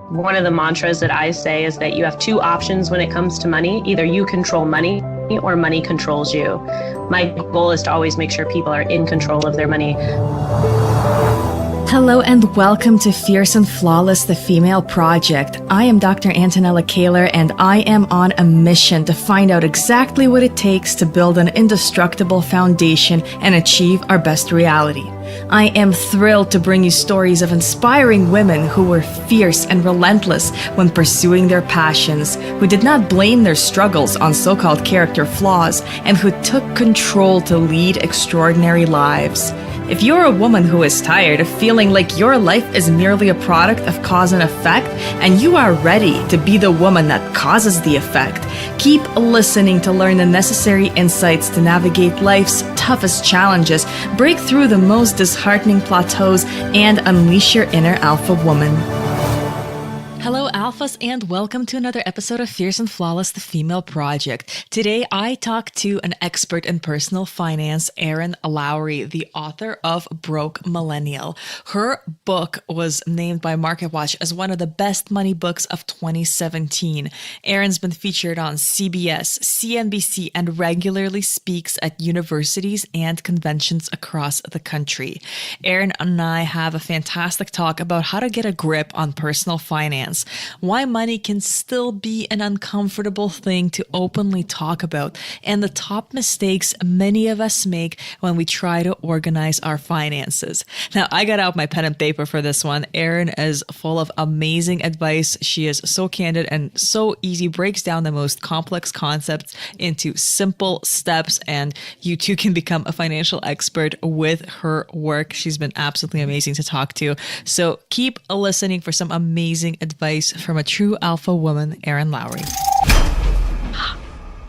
One of the mantras that I say is that you have two options when it comes to money. Either you control money or money controls you. My goal is to always make sure people are in control of their money. Hello and welcome to Fierce and Flawless, the Female Project. I am Dr. Antonella and I am on a mission to find out exactly what it takes to build an indestructible foundation and achieve our best reality. I am thrilled to bring you stories of inspiring women who were fierce and relentless when pursuing their passions, who did not blame their struggles on so-called character flaws, and who took control to lead extraordinary lives. If you're a woman who is tired of feeling like your life is merely a product of cause and effect, and you are ready to be the woman that causes the effect, keep listening to learn the necessary insights to navigate life's toughest challenges, break through the most disheartening plateaus, and unleash your inner alpha woman. Hello, Alphas, and welcome to another episode of Fierce and Flawless, the Female Project. Today, I talk to an expert in personal finance, Erin Lowry, the author of Broke Millennial. Her book was named by MarketWatch as one of the best money books of 2017. Erin's been featured on CBS, CNBC, and regularly speaks at universities and conventions across the country. Erin and I have a fantastic talk about how to get a grip on personal finance, why money can still be an uncomfortable thing to openly talk about, and the top mistakes many of us make when we try to organize our finances. Now, I got out my pen and paper for this one. Erin is full of amazing advice. She is so candid and so easy, breaks down the most complex concepts into simple steps, and you too can become a financial expert with her work. She's been absolutely amazing to talk to. So keep listening for some amazing advice from a true alpha woman, Erin Lowry.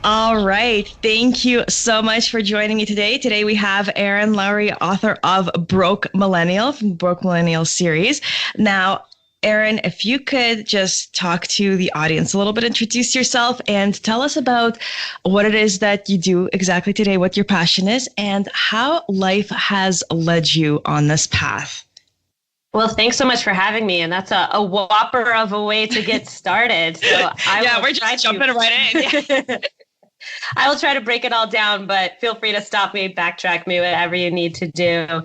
All right. Thank you so much for joining me today. Today we have Erin Lowry, author of Broke Millennial, from the Broke Millennial series. Now, Erin, if you could just talk to the audience a little bit, introduce yourself and tell us about what it is that you do exactly today, what your passion is, and how life has led you on this path. Well, thanks so much for having me. And that's a whopper of a way to get started. So we're just jumping right in. I will try to break it all down, but feel free to stop me, backtrack me, whatever you need to do.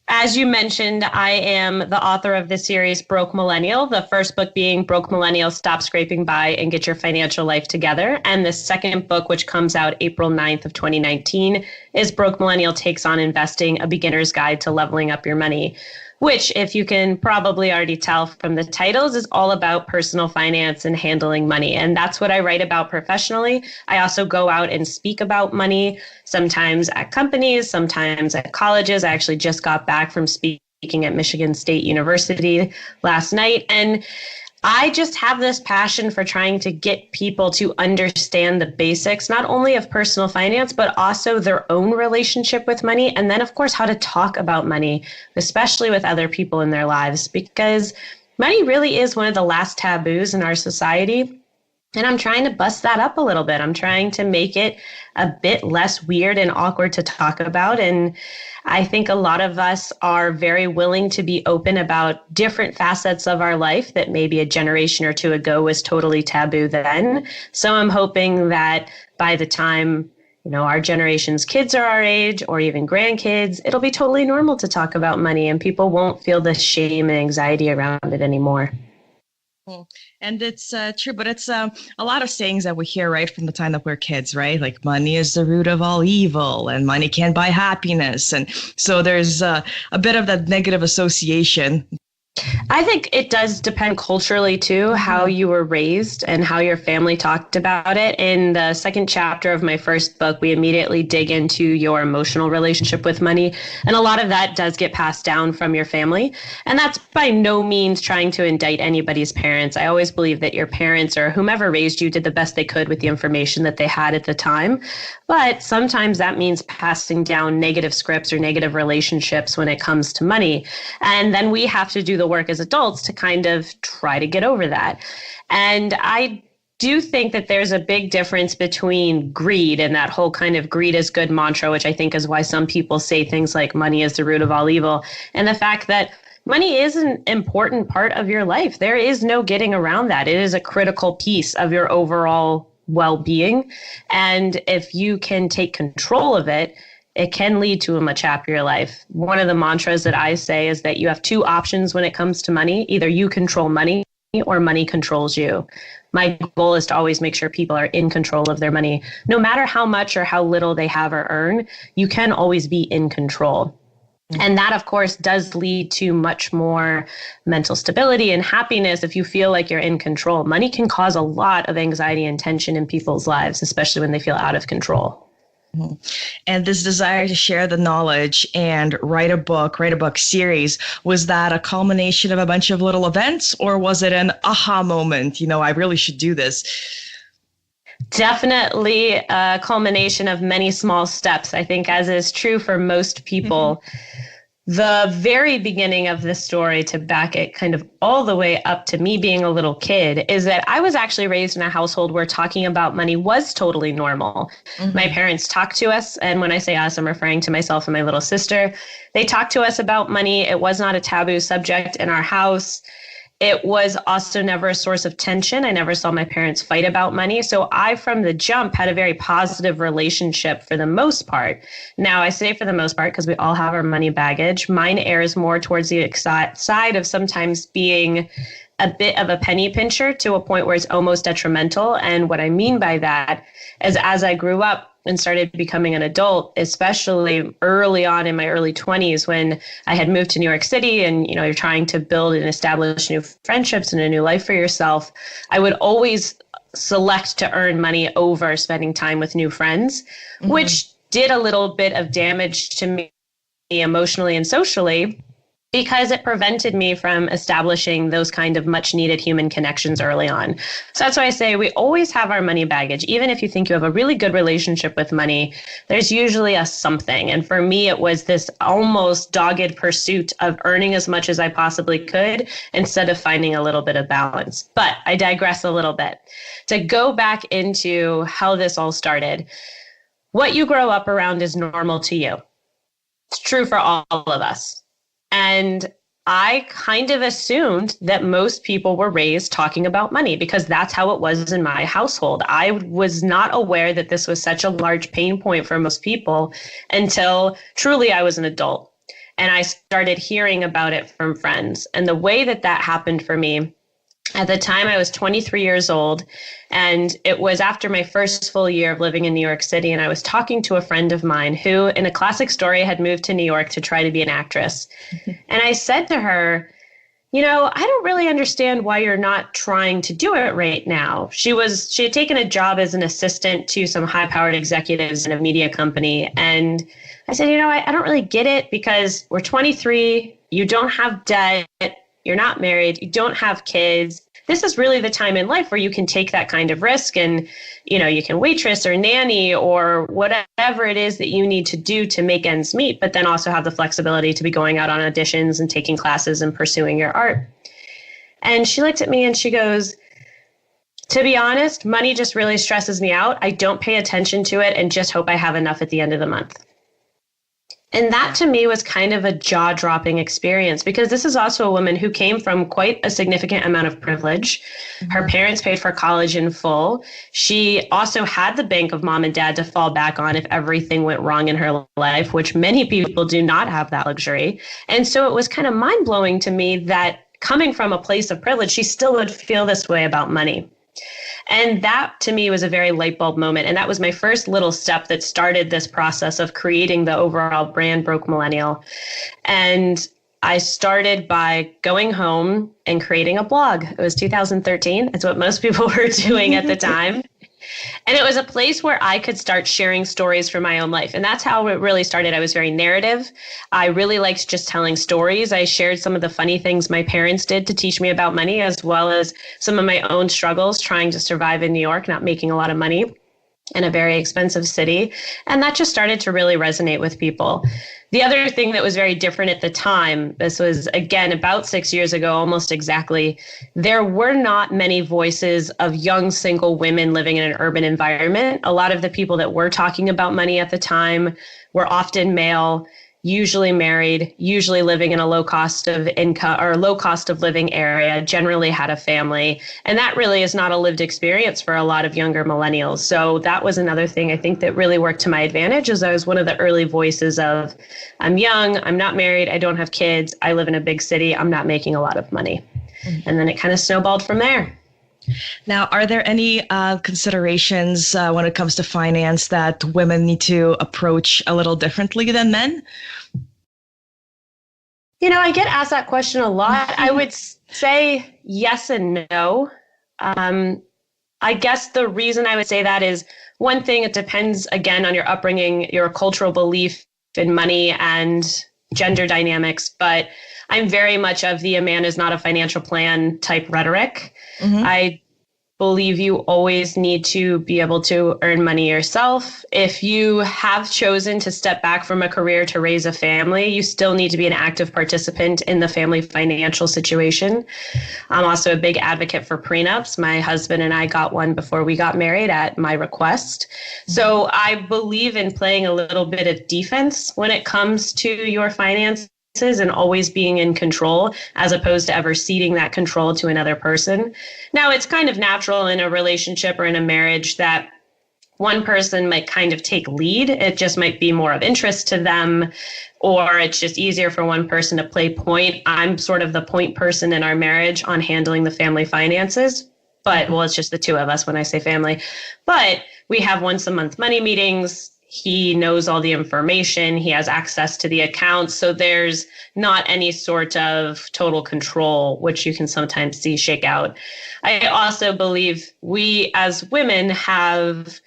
As you mentioned, I am the author of the series Broke Millennial, the first book being Broke Millennial, Stop Scraping By and Get Your Financial Life Together. And the second book, which comes out April 9th of 2019, is Broke Millennial Takes on Investing, a Beginner's Guide to Leveling Up Your Money, which, if you can probably already tell from the titles, is all about personal finance and handling money. And that's what I write about professionally. I also go out and speak about money, sometimes at companies, sometimes at colleges. I actually just got back from speaking at Michigan State University last night. And I just have this passion for trying to get people to understand the basics, not only of personal finance, but also their own relationship with money. And then, of course, how to talk about money, especially with other people in their lives, because money really is one of the last taboos in our society. And I'm trying to bust that up a little bit. I'm trying to make it a bit less weird and awkward to talk about. And I think a lot of us are very willing to be open about different facets of our life that maybe a generation or two ago was totally taboo then. So I'm hoping that by the time, our generation's kids are our age or even grandkids, it'll be totally normal to talk about money and people won't feel the shame and anxiety around it anymore. And it's true, but it's a lot of sayings that we hear right from the time that we're kids, right? Like money is the root of all evil and money can't buy happiness. And so there's a bit of that negative association. I think it does depend culturally, too, how you were raised and how your family talked about it. In the second chapter of my first book, we immediately dig into your emotional relationship with money. And a lot of that does get passed down from your family. And that's by no means trying to indict anybody's parents. I always believe that your parents or whomever raised you did the best they could with the information that they had at the time. But sometimes that means passing down negative scripts or negative relationships when it comes to money. And then we have to do the work as adults to kind of try to get over that. And I do think that there's a big difference between greed and that whole kind of greed is good mantra, which I think is why some people say things like money is the root of all evil, and the fact that money is an important part of your life. There is no getting around that. It is a critical piece of your overall well-being. And if you can take control of it, it can lead to a much happier life. One of the mantras that I say is that you have two options when it comes to money. Either you control money or money controls you. My goal is to always make sure people are in control of their money. No matter how much or how little they have or earn, you can always be in control. And that, of course, does lead to much more mental stability and happiness if you feel like you're in control. Money can cause a lot of anxiety and tension in people's lives, especially when they feel out of control. And this desire to share the knowledge and write a book series, was that a culmination of a bunch of little events, or was it an aha moment? I really should do this. Definitely a culmination of many small steps. I think, as is true for most people, the very beginning of the story, to back it kind of all the way up to me being a little kid, is that I was actually raised in a household where talking about money was totally normal. My parents talked to us, and when I say us, I'm referring to myself and my little sister. They talked to us about money. It was not a taboo subject in our house. It was also never a source of tension. I never saw my parents fight about money. So I, from the jump, had a very positive relationship for the most part. Now, I say for the most part because we all have our money baggage. Mine errs more towards the side of sometimes being a bit of a penny pincher to a point where it's almost detrimental. And what I mean by that is, as I grew up and started becoming an adult, especially early on in my early 20s, when I had moved to New York City and, you're trying to build and establish new friendships and a new life for yourself, I would always select to earn money over spending time with new friends, which did a little bit of damage to me emotionally and socially, because it prevented me from establishing those kind of much needed human connections early on. So that's why I say we always have our money baggage. Even if you think you have a really good relationship with money, there's usually a something. And for me, it was this almost dogged pursuit of earning as much as I possibly could instead of finding a little bit of balance. But I digress a little bit. To go back into how this all started, what you grow up around is normal to you. It's true for all of us. And I kind of assumed that most people were raised talking about money because that's how it was in my household. I was not aware that this was such a large pain point for most people until truly I was an adult. And I started hearing about it from friends. And the way that happened for me, at the time I was 23 years old, and it was after my first full year of living in New York City. And I was talking to a friend of mine who, in a classic story, had moved to New York to try to be an actress. And I said to her, I don't really understand why you're not trying to do it right now. She had taken a job as an assistant to some high-powered executives in a media company. And I said, I don't really get it, because we're 23, you don't have debt, you're not married, you don't have kids. This is really the time in life where you can take that kind of risk and, you can waitress or nanny or whatever it is that you need to do to make ends meet, but then also have the flexibility to be going out on auditions and taking classes and pursuing your art. And she looked at me and she goes, to be honest, money just really stresses me out. I don't pay attention to it and just hope I have enough at the end of the month. And that to me was kind of a jaw-dropping experience, because this is also a woman who came from quite a significant amount of privilege. Her parents paid for college in full. She also had the bank of mom and dad to fall back on if everything went wrong in her life, which many people do not have that luxury. And so it was kind of mind-blowing to me that coming from a place of privilege, she still would feel this way about money. And that to me was a very light bulb moment. And that was my first little step that started this process of creating the overall brand Broke Millennial. And I started by going home and creating a blog. It was 2013. It's what most people were doing at the time. And it was a place where I could start sharing stories from my own life. And that's how it really started. I was very narrative. I really liked just telling stories. I shared some of the funny things my parents did to teach me about money, as well as some of my own struggles trying to survive in New York, not making a lot of money in a very expensive city. And that just started to really resonate with people. The other thing that was very different at the time, this was, again, about 6 years ago, almost exactly, there were not many voices of young single women living in an urban environment. A lot of the people that were talking about money at the time were often male. usually married, usually living in a low cost of income or low cost of living area, generally had a family. And that really is not a lived experience for a lot of younger millennials. So that was another thing I think that really worked to my advantage, as I was one of the early voices of, I'm young, I'm not married, I don't have kids, I live in a big city, I'm not making a lot of money. And then it kind of snowballed from there. Now, are there any considerations when it comes to finance that women need to approach a little differently than men? I get asked that question a lot. I would say yes and no. I guess the reason I would say that is, one thing, it depends, again, on your upbringing, your cultural belief in money and gender dynamics. But I'm very much of the a man is not a financial plan type rhetoric. I believe you always need to be able to earn money yourself. If you have chosen to step back from a career to raise a family, you still need to be an active participant in the family financial situation. I'm also a big advocate for prenups. My husband and I got one before we got married at my request. So I believe in playing a little bit of defense when it comes to your finances and always being in control, as opposed to ever ceding that control to another person. Now, it's kind of natural in a relationship or in a marriage that one person might kind of take lead. It just might be more of interest to them, or it's just easier for one person to play point. I'm sort of the point person in our marriage on handling the family finances. But, well, it's just the two of us when I say family. But we have once a month money meetings. He knows all the information. He has access to the accounts. So there's not any sort of total control, which you can sometimes see shake out. I also believe we as women have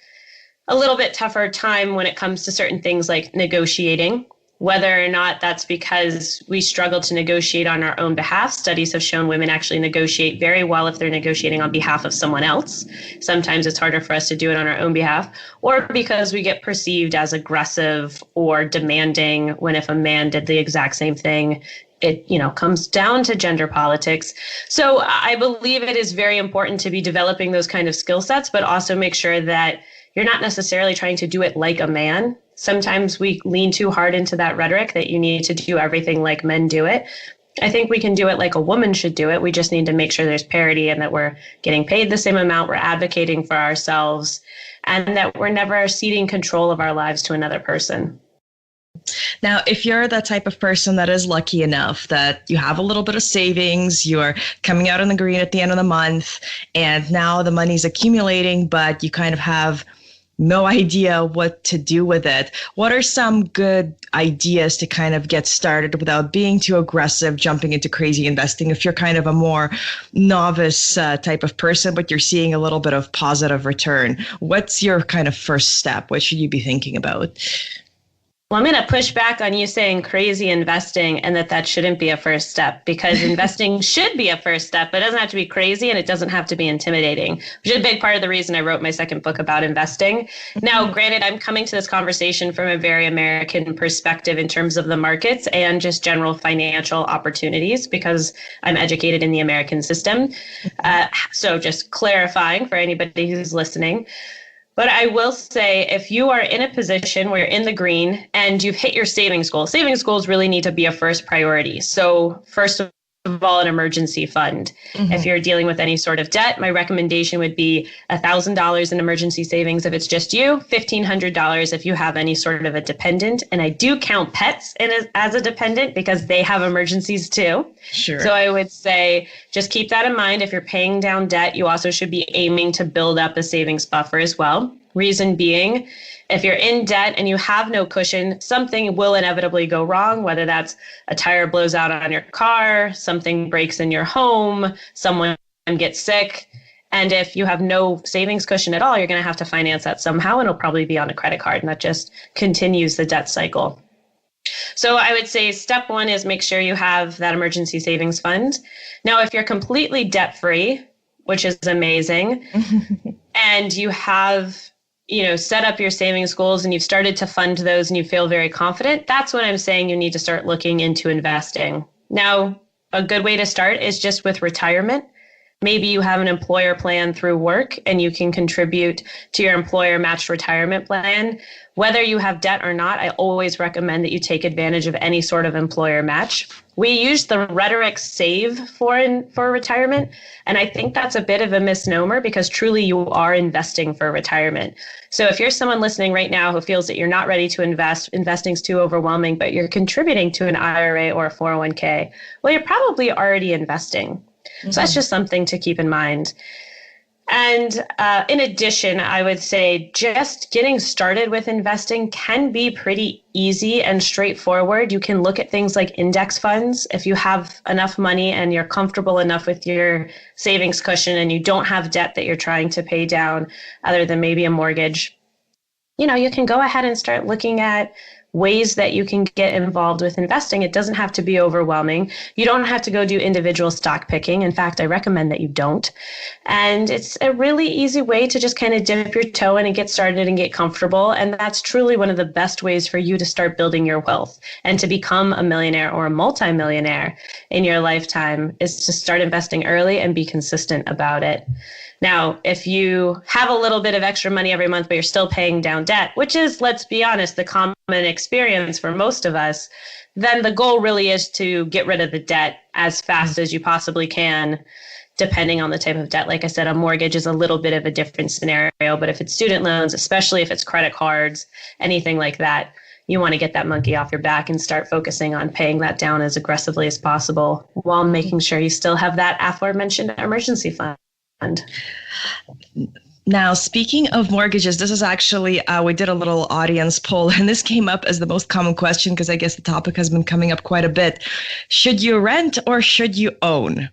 a little bit tougher time when it comes to certain things like negotiating. Whether or not that's because we struggle to negotiate on our own behalf. Studies have shown women actually negotiate very well if they're negotiating on behalf of someone else. Sometimes it's harder for us to do it on our own behalf, or because we get perceived as aggressive or demanding when if a man did the exact same thing, it, comes down to gender politics. So I believe it is very important to be developing those kind of skill sets, but also make sure that you're not necessarily trying to do it like a man. Sometimes we lean too hard into that rhetoric that you need to do everything like men do it. I think we can do it like a woman should do it. We just need to make sure there's parity and that we're getting paid the same amount, we're advocating for ourselves, and that we're never ceding control of our lives to another person. Now, if you're that type of person that is lucky enough that you have a little bit of savings, you're coming out on the green at the end of the month, and now the money's accumulating, but you kind of have no idea what to do with it. What are some good ideas to kind of get started without being too aggressive, jumping into crazy investing? If you're kind of a more novice type of person, but you're seeing a little bit of positive return, what's your kind of first step? What should you be thinking about? Well, I'm going to push back on you saying crazy investing and that shouldn't be a first step, because investing should be a first step, but it doesn't have to be crazy and it doesn't have to be intimidating, which is a big part of the reason I wrote my second book about investing. Now, granted, I'm coming to this conversation from a very American perspective in terms of the markets and just general financial opportunities, because I'm educated in the American system. So just clarifying for anybody who's listening. But I will say, if you are in a position where you're in the green and you've hit your savings goals really need to be a first priority. So first of all, an emergency fund. If you're dealing with any sort of debt, my recommendation would be $1,000 in emergency savings if it's just you, $1,500 if you have any sort of a dependent. And I do count pets as a dependent because they have emergencies too. Sure. So I would say just keep that in mind. If you're paying down debt, you also should be aiming to build up a savings buffer as well. Reason being, if you're in debt and you have no cushion, something will inevitably go wrong, whether that's a tire blows out on your car, something breaks in your home, someone gets sick. And if you have no savings cushion at all, you're going to have to finance that somehow, and it'll probably be on a credit card, and that just continues the debt cycle. So I would say step one is make sure you have that emergency savings fund. Now, if you're completely debt-free, which is amazing, and you have set up your savings goals and you've started to fund those and you feel very confident, that's when I'm saying you need to start looking into investing. Now, a good way to start is just with retirement. Maybe you have an employer plan through work and you can contribute to your employer matched retirement plan. Whether you have debt or not, I always recommend that you take advantage of any sort of employer match. We use the rhetoric save for retirement, and I think that's a bit of a misnomer because truly you are investing for retirement. So if you're someone listening right now who feels that you're not ready to invest, investing's too overwhelming, but you're contributing to an IRA or a 401k, well, you're probably already investing. Mm-hmm. So that's just something to keep in mind. And in addition, I would say just getting started with investing can be pretty easy and straightforward. You can look at things like index funds. If you have enough money and you're comfortable enough with your savings cushion and you don't have debt that you're trying to pay down other than maybe a mortgage, you can go ahead and start looking at ways that you can get involved with investing. It doesn't have to be overwhelming. You don't have to go do individual stock picking. In fact, I recommend that you don't. And it's a really easy way to just kind of dip your toe in and get started and get comfortable. And that's truly one of the best ways for you to start building your wealth and to become a millionaire or a multimillionaire in your lifetime is to start investing early and be consistent about it. Now, if you have a little bit of extra money every month, but you're still paying down debt, which is, let's be honest, the common experience for most of us, then the goal really is to get rid of the debt as fast as you possibly can, depending on the type of debt. Like I said, a mortgage is a little bit of a different scenario, but if it's student loans, especially if it's credit cards, anything like that, you want to get that monkey off your back and start focusing on paying that down as aggressively as possible while making sure you still have that aforementioned emergency fund. Now, speaking of mortgages, this is actually, we did a little audience poll, and this came up as the most common question because I guess the topic has been coming up quite a bit. Should you rent or should you own?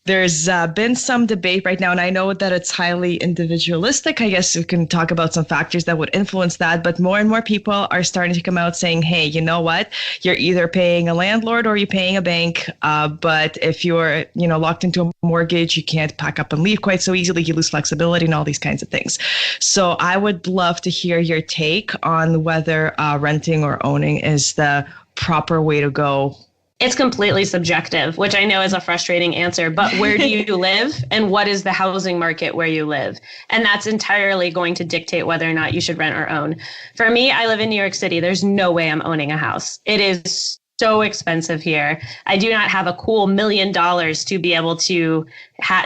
There's been some debate right now, and I know that it's highly individualistic. I guess we can talk about some factors that would influence that, but more and more people are starting to come out saying, hey, you know what? You're either paying a landlord or you're paying a bank, but if you're locked into a mortgage, you can't pack up and leave quite so easily. You lose flexibility and all these kinds of things. So I would love to hear your take on whether renting or owning is the proper way to go. It's completely subjective, which I know is a frustrating answer, but where do you live and what is the housing market where you live? And that's entirely going to dictate whether or not you should rent or own. For me, I live in New York City. There's no way I'm owning a house. It is so expensive here. I do not have a cool $1 million to be able to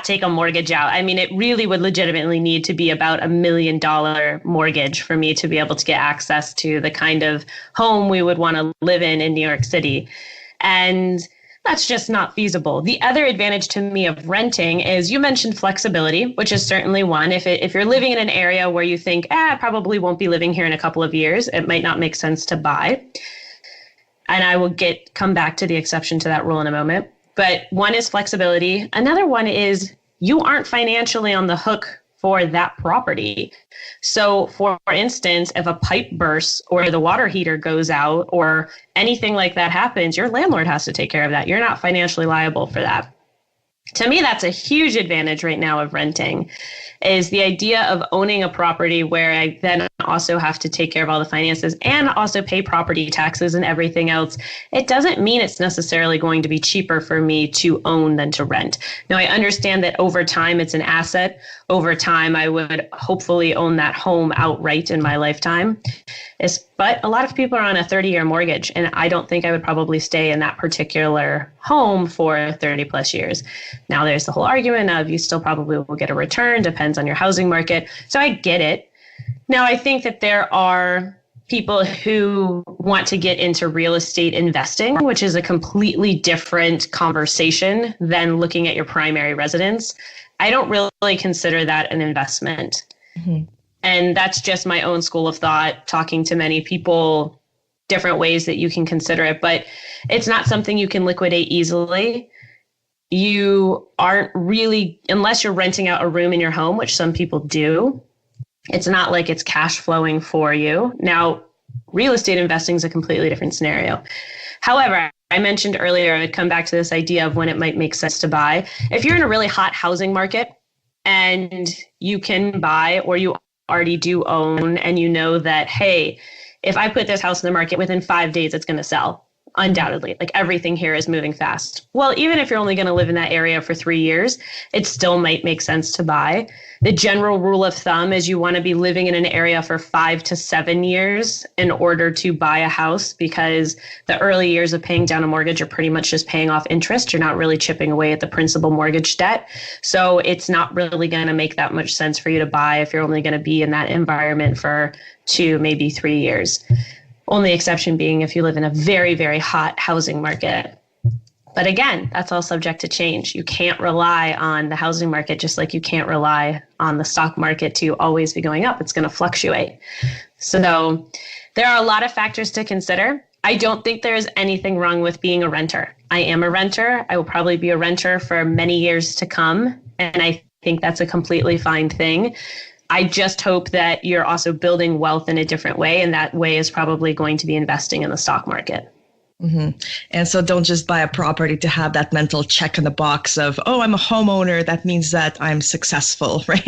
take a mortgage out. I mean, it really would legitimately need to be about $1 million mortgage for me to be able to get access to the kind of home we would want to live in New York City. And that's just not feasible. The other advantage to me of renting is you mentioned flexibility, which is certainly one. If you're living in an area where you think, I probably won't be living here in a couple of years, it might not make sense to buy. And I will come back to the exception to that rule in a moment. But one is flexibility. Another one is you aren't financially on the hook for that property. So for instance, if a pipe bursts or the water heater goes out or anything like that happens, your landlord has to take care of that. You're not financially liable for that. To me, that's a huge advantage right now of renting, is the idea of owning a property where I then also have to take care of all the finances and also pay property taxes and everything else. It doesn't mean it's necessarily going to be cheaper for me to own than to rent. Now, I understand that over time, it's an asset. Over time, I would hopefully own that home outright in my lifetime. But a lot of people are on a 30-year mortgage, and I don't think I would probably stay in that particular home for 30 plus years. Now, there's the whole argument of you still probably will get a return, depends on your housing market. So I get it. Now, I think that there are people who want to get into real estate investing, which is a completely different conversation than looking at your primary residence. I don't really consider that an investment. Mm-hmm. And that's just my own school of thought, talking to many people, different ways that you can consider it. But it's not something you can liquidate easily. You aren't really, unless you're renting out a room in your home, which some people do, it's not like it's cash flowing for you. Now, real estate investing is a completely different scenario. However, I mentioned earlier, I'd come back to this idea of when it might make sense to buy. If you're in a really hot housing market and you can buy, or you already do own, and you know that, hey, if I put this house in the market within 5 days, it's going to sell. undoubtedly. Like everything here is moving fast. Well, even if you're only going to live in that area for 3 years, it still might make sense to buy. The general rule of thumb is you want to be living in an area for 5 to 7 years in order to buy a house, because the early years of paying down a mortgage are pretty much just paying off interest. You're not really chipping away at the principal mortgage debt. So it's not really going to make that much sense for you to buy if you're only going to be in that environment for 2, maybe 3 years. Only exception being if you live in a very, very hot housing market. But again, that's all subject to change. You can't rely on the housing market just like you can't rely on the stock market to always be going up. It's going to fluctuate. So there are a lot of factors to consider. I don't think there is anything wrong with being a renter. I am a renter. I will probably be a renter for many years to come. And I think that's a completely fine thing. I just hope that you're also building wealth in a different way. And that way is probably going to be investing in the stock market. Mm-hmm. And so don't just buy a property to have that mental check in the box of, oh, I'm a homeowner. That means that I'm successful, right?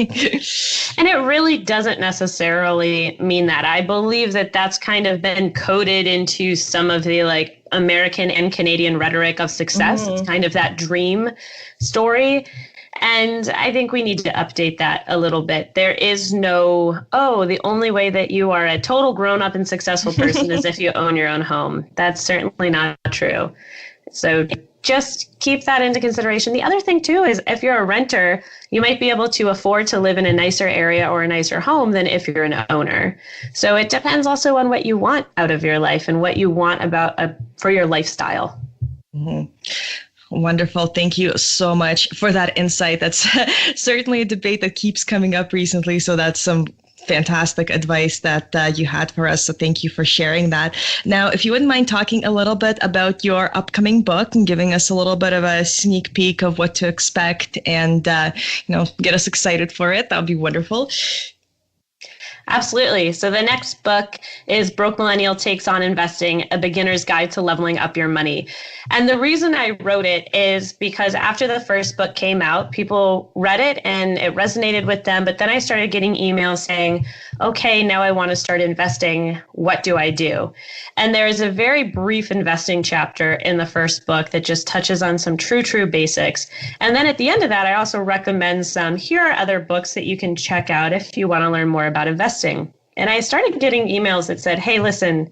And it really doesn't necessarily mean that. I believe that that's kind of been coded into some of the like American and Canadian rhetoric of success. Mm-hmm. It's kind of that dream story. And I think we need to update that a little bit. There is no, the only way that you are a total grown-up and successful person is if you own your own home. That's certainly not true. So just keep that into consideration. The other thing, too, is if you're a renter, you might be able to afford to live in a nicer area or a nicer home than if you're an owner. So it depends also on what you want out of your life and what you want for your lifestyle. Mm-hmm. Wonderful. Thank you so much for that insight. That's certainly a debate that keeps coming up recently. So that's some fantastic advice that you had for us. So thank you for sharing that. Now, if you wouldn't mind talking a little bit about your upcoming book and giving us a little bit of a sneak peek of what to expect and, get us excited for it, that would be wonderful. Absolutely. So the next book is Broke Millennial Takes on Investing, A Beginner's Guide to Leveling Up Your Money. And the reason I wrote it is because after the first book came out, people read it and it resonated with them. But then I started getting emails saying, okay, now I want to start investing. What do I do? And there is a very brief investing chapter in the first book that just touches on some true basics. And then at the end of that, I also recommend here are other books that you can check out if you want to learn more about investing. And I started getting emails that said, hey, listen,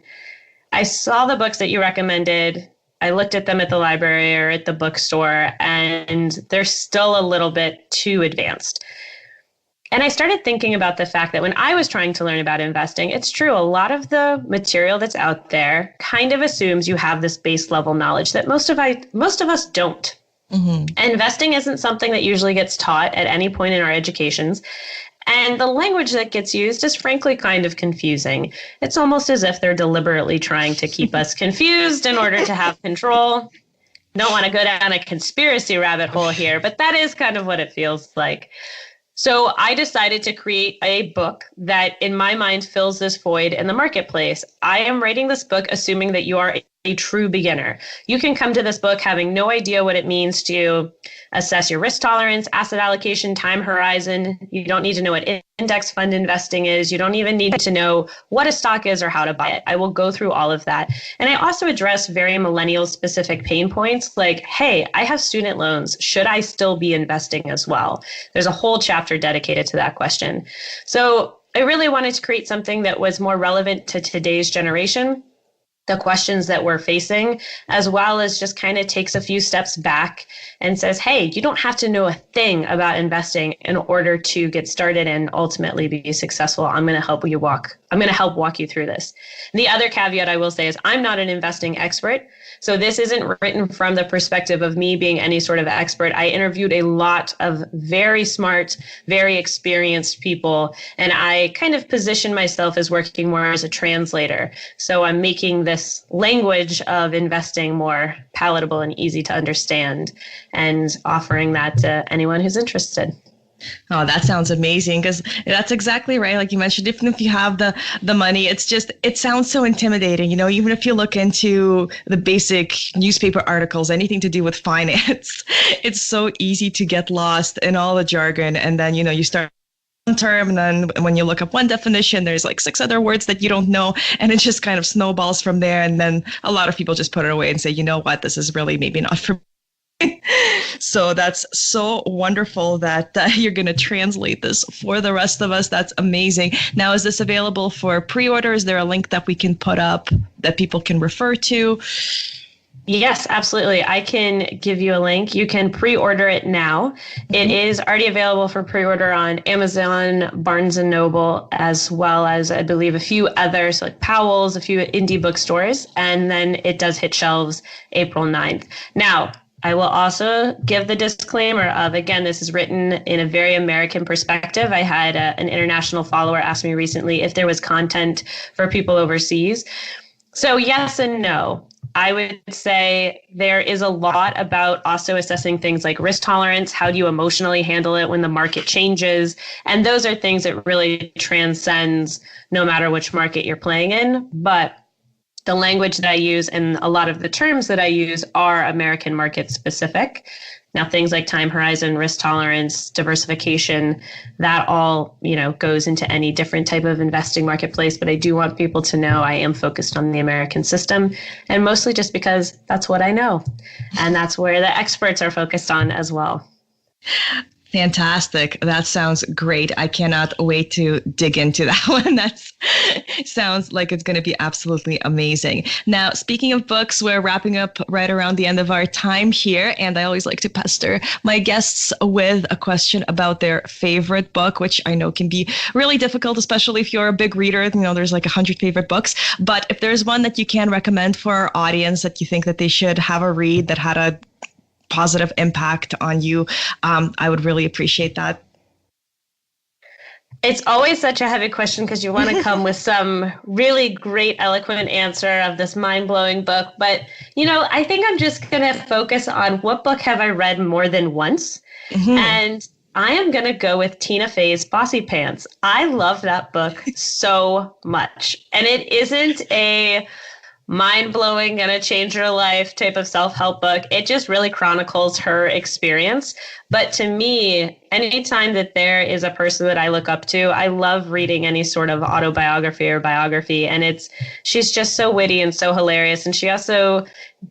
I saw the books that you recommended. I looked at them at the library or at the bookstore, and they're still a little bit too advanced. And I started thinking about the fact that when I was trying to learn about investing, it's true, a lot of the material that's out there kind of assumes you have this base level knowledge that most of us don't. Mm-hmm. Investing isn't something that usually gets taught at any point in our educations. And the language that gets used is frankly kind of confusing. It's almost as if they're deliberately trying to keep us confused in order to have control. Don't want to go down a conspiracy rabbit hole here, but that is kind of what it feels like. So I decided to create a book that, in my mind, fills this void in the marketplace. I am writing this book assuming that you are a true beginner. You can come to this book having no idea what it means to assess your risk tolerance, asset allocation, time horizon. You don't need to know what index fund investing is. You don't even need to know what a stock is or how to buy it. I will go through all of that. And I also address very millennial specific pain points like, hey, I have student loans. Should I still be investing as well? There's a whole chapter dedicated to that question. So I really wanted to create something that was more relevant to today's generation, the questions that we're facing, as well as just kind of takes a few steps back and says, hey, you don't have to know a thing about investing in order to get started and ultimately be successful. I'm going to help walk you through this. And the other caveat I will say is I'm not an investing expert. So this isn't written from the perspective of me being any sort of expert. I interviewed a lot of very smart, very experienced people, and I kind of position myself as working more as a translator. So I'm making this language of investing more palatable and easy to understand and offering that to anyone who's interested. Oh, that sounds amazing, because that's exactly right. Like you mentioned, even if you have the money, it sounds so intimidating. Even if you look into the basic newspaper articles, anything to do with finance, it's so easy to get lost in all the jargon. And then, you start term, and then when you look up one definition, there's like 6 other words that you don't know, and it just kind of snowballs from there. And then a lot of people just put it away and say, you know what, this is really maybe not for me. So that's so wonderful that you're going to translate this for the rest of us. That's amazing. Now, is this available for pre-order? Is there a link that we can put up that people can refer to? Yes, absolutely. I can give you a link. You can pre-order it now. It is already available for pre-order on Amazon, Barnes & Noble, as well as, I believe, a few others like Powell's, a few indie bookstores. And then it does hit shelves April 9th. Now, I will also give the disclaimer of, again, this is written in a very American perspective. I had an international follower ask me recently if there was content for people overseas. So yes and no. I would say there is a lot about also assessing things like risk tolerance. How do you emotionally handle it when the market changes? And those are things that really transcends no matter which market you're playing in. But the language that I use and a lot of the terms that I use are American market specific. Now, things like time horizon, risk tolerance, diversification, that all, goes into any different type of investing marketplace. But I do want people to know I am focused on the American system, and mostly just because that's what I know. And that's where the experts are focused on as well. Fantastic. That sounds great. I cannot wait to dig into that one. That sounds like it's going to be absolutely amazing. Now, speaking of books, we're wrapping up right around the end of our time here. And I always like to pester my guests with a question about their favorite book, which I know can be really difficult, especially if you're a big reader. There's like 100 favorite books. But if there's one that you can recommend for our audience that you think that they should have a read that had a positive impact on you, I would really appreciate that. It's always such a heavy question because you want to come with some really great, eloquent answer of this mind-blowing book. But, I think I'm just going to focus on what book have I read more than once. Mm-hmm. And I am going to go with Tina Fey's Bossy Pants. I love that book so much. And it isn't a mind-blowing, gonna change your life type of self-help book. It just really chronicles her experience. But to me, anytime that there is a person that I look up to, I love reading any sort of autobiography or biography. And she's just so witty and so hilarious. And she also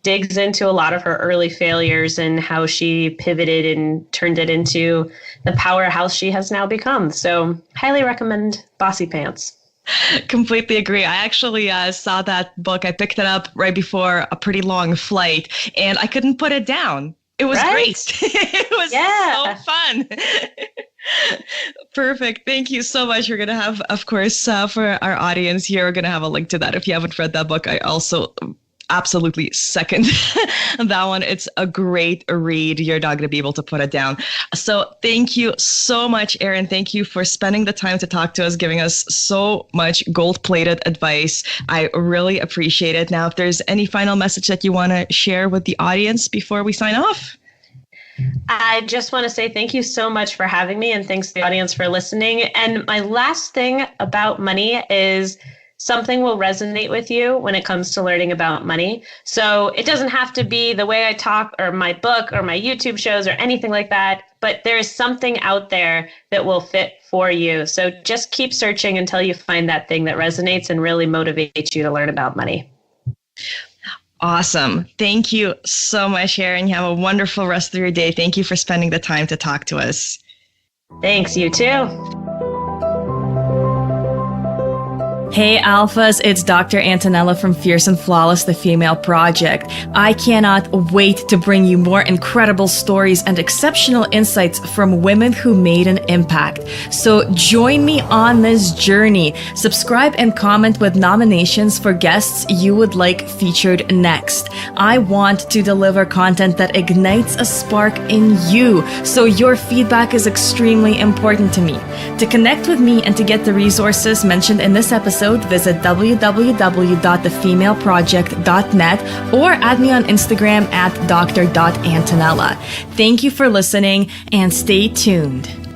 digs into a lot of her early failures and how she pivoted and turned it into the powerhouse she has now become. So highly recommend Bossy Pants. Completely agree. I actually saw that book. I picked it up right before a pretty long flight, and I couldn't put it down. It was great. It was so fun. Perfect. Thank you so much. We're going to have, of course, for our audience here, we're going to have a link to that. If you haven't read that book, I also absolutely second that one. It's a great read. You're not going to be able to put it down. So thank you so much, Erin. Thank you for spending the time to talk to us, giving us so much gold-plated advice. I really appreciate it. Now, if there's any final message that you want to share with the audience before we sign off. I just want to say thank you so much for having me, and thanks to the audience for listening. And my last thing about money is something will resonate with you when it comes to learning about money. So it doesn't have to be the way I talk or my book or my YouTube shows or anything like that, but there is something out there that will fit for you. So just keep searching until you find that thing that resonates and really motivates you to learn about money. Awesome. Thank you so much, Erin. You have a wonderful rest of your day. Thank you for spending the time to talk to us. Thanks, you too. Hey Alphas, it's Dr. Antonella from Fierce and Flawless, the Female Project. I cannot wait to bring you more incredible stories and exceptional insights from women who made an impact. So join me on this journey. Subscribe and comment with nominations for guests you would like featured next. I want to deliver content that ignites a spark in you, so your feedback is extremely important to me. To connect with me and to get the resources mentioned in this episode, visit www.thefemaleproject.net or add me on Instagram at dr.antonella. Thank you for listening and stay tuned.